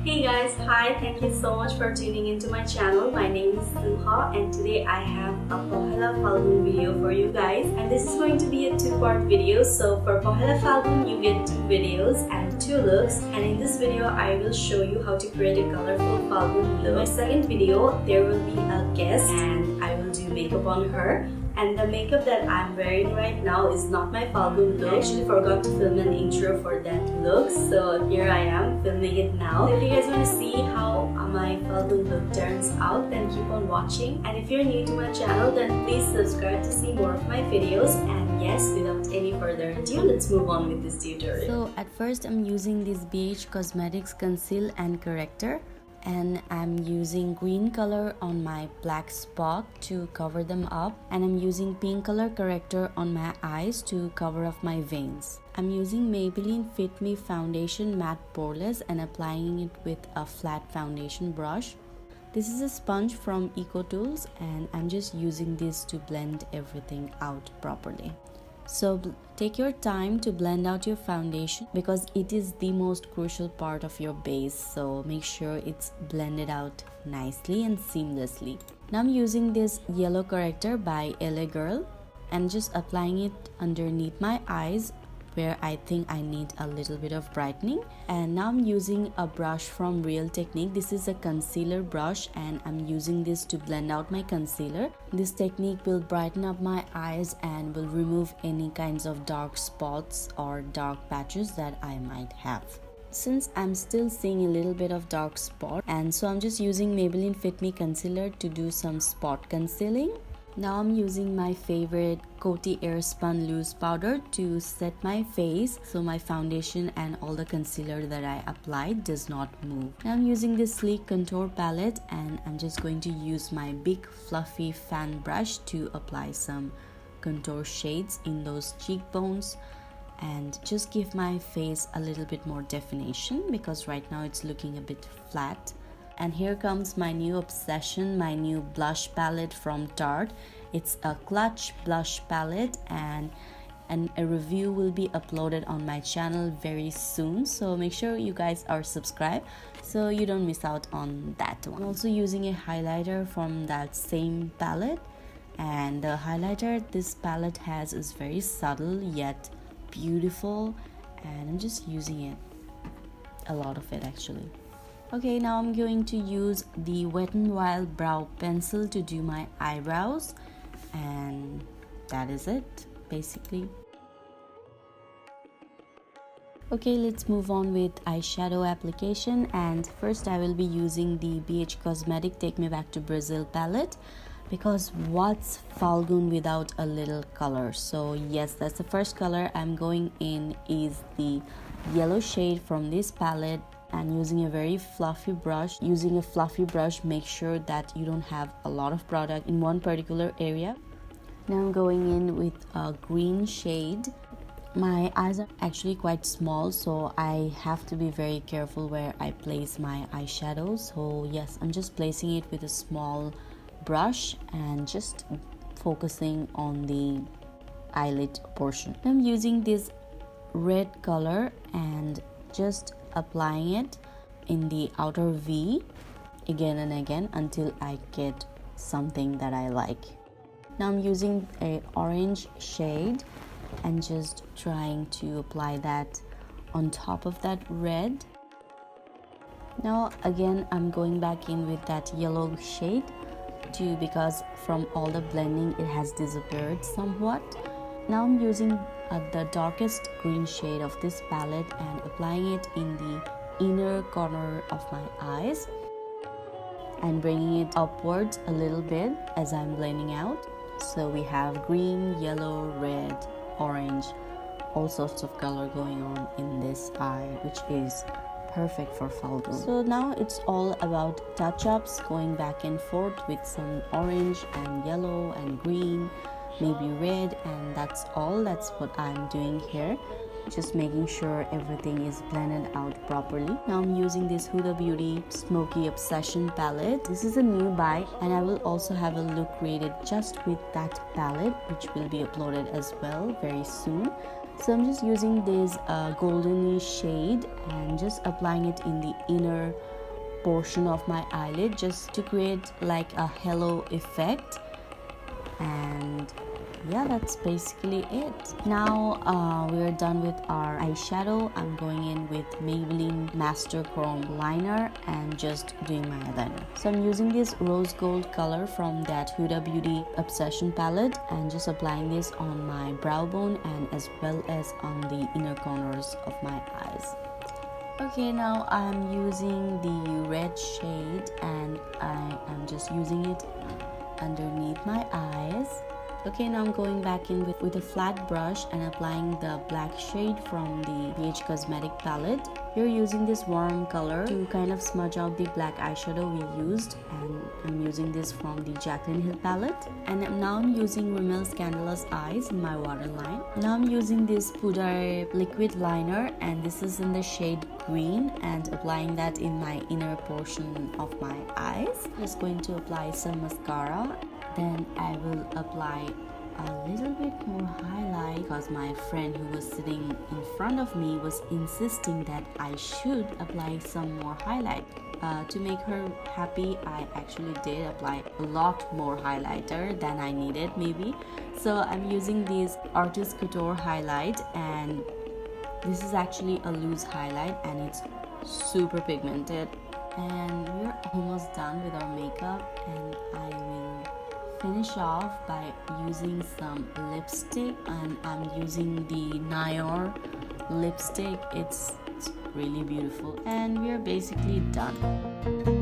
Hey guys, hi, thank you so much for tuning into my channel. My name is SUHA and today I have a Pahela Falgun video for you guys, and this is going to be a two-part video. So for Pahela Falgun you get 2 videos and 2 looks, and in this video I will show you how to create a colorful Falgun look. In my second video there will be a guest and I will do makeup on her. And the makeup that I'm wearing right now is not my Falgun look. I actually forgot to film an intro for that look, so here I am filming it now. If you guys want to see how my Falgun look turns out, then keep on watching. And if you're new to my channel, then please subscribe to see more of my videos. And yes, without any further ado, let's move on with this tutorial. So at first I'm using this BH Cosmetics Conceal and Corrector. And I'm using green color on my black spot to cover them up, and I'm using pink color corrector on my eyes to cover up my veins. I'm using Maybelline Fit Me Foundation Matte Poreless and applying it with a flat foundation brush. This is a sponge from Eco Tools and I'm just using this to blend everything out properly. So take your time to blend out your foundation because it is the most crucial part of your base, so make sure it's blended out nicely and seamlessly. Now I'm using this yellow corrector by LA Girl and just applying it underneath my eyes where I think I need a little bit of brightening. And now I'm using a brush from Real Technique. This is a concealer brush and I'm using this to blend out my concealer. This technique will brighten up my eyes and will remove any kinds of dark spots or dark patches that I might have. Since I'm still seeing a little bit of dark spot, and so I'm just using Maybelline Fit Me Concealer to do some spot concealing. Now I'm using my favorite Coty Airspun loose powder to set my face so my foundation and all the concealer that I applied does not move. Now I'm using this sleek contour palette and I'm just going to use my big fluffy fan brush to apply some contour shades in those cheekbones and just give my face a little bit more definition because right now it's looking a bit flat. And here comes my new obsession, my new blush palette from Tarte. It's a clutch blush palette and a review will be uploaded on my channel very soon. So make sure you guys are subscribed so you don't miss out on that one. I'm also using a highlighter from that same palette. And the highlighter this palette has is very subtle yet beautiful. And I'm just using it, a lot of it actually. Okay, now I'm going to use the Wet n Wild brow pencil to do my eyebrows, and that is it basically. Okay, let's move on with eyeshadow application, and first I will be using the BH Cosmetic Take Me Back to Brazil palette because what's Falgun without a little color? So yes, that's the first color I'm going in is the yellow shade from this palette. And using a very fluffy brush. Using a fluffy brush, make sure that you don't have a lot of product in one particular area. Now I'm going in with a green shade. My eyes are actually quite small, so I have to be very careful where I place my eyeshadow. So yes, I'm just placing it with a small brush and just focusing on the eyelid portion. I'm using this red color and just applying it in the outer V again and again until I get something that I like. Now I'm using a orange shade and just trying to apply that on top of that red. Now again I'm going back in with that yellow shade too because from all the blending it has disappeared somewhat. Now I'm using the darkest green shade of this palette and applying it in the inner corner of my eyes and bringing it upwards a little bit as I'm blending out. So we have green, yellow, red, orange, all sorts of color going on in this eye, which is perfect for Falgun. So now it's all about touch-ups, going back and forth with some orange and yellow and green, maybe red, and that's all. That's what I'm doing here, just making sure everything is blended out properly. Now I'm using this Huda Beauty Smoky Obsession palette. This is a new buy and I will also have a look created just with that palette, which will be uploaded as well very soon. So I'm just using this goldeny shade and just applying it in the inner portion of my eyelid just to create like a halo effect. And yeah, that's basically it. Now we're done with our eyeshadow. I'm going in with Maybelline Master Chrome liner and just doing my eyeliner. So I'm using this rose gold color from that Huda Beauty Obsession palette and just applying this on my brow bone and as well as on the inner corners of my eyes. Okay, now I'm using the red shade and I am just using it underneath my eyes. Okay, now I'm going back in with a flat brush and applying the black shade from the BH Cosmetic palette. We're using this warm color to kind of smudge out the black eyeshadow we used, and I'm using this from the Jacklyn Hill palette. And now I'm using Rimmel Scandalous Eyes in my waterline. Now I'm using this pudaer liquid liner and this is in the shade green and applying that in my inner portion of my eyes. Just going to apply some mascara. Then I will apply a little bit more highlight because my friend who was sitting in front of me was insisting that I should apply some more highlight. To make her happy, I actually did apply a lot more highlighter than I needed maybe. So I'm using this Artist Couture highlight, and this is actually a loose highlight and it's super pigmented. And we're almost done with our makeup, and I will finish off by using some lipstick, and I'm using the Nior lipstick. It's really beautiful, and we're basically done.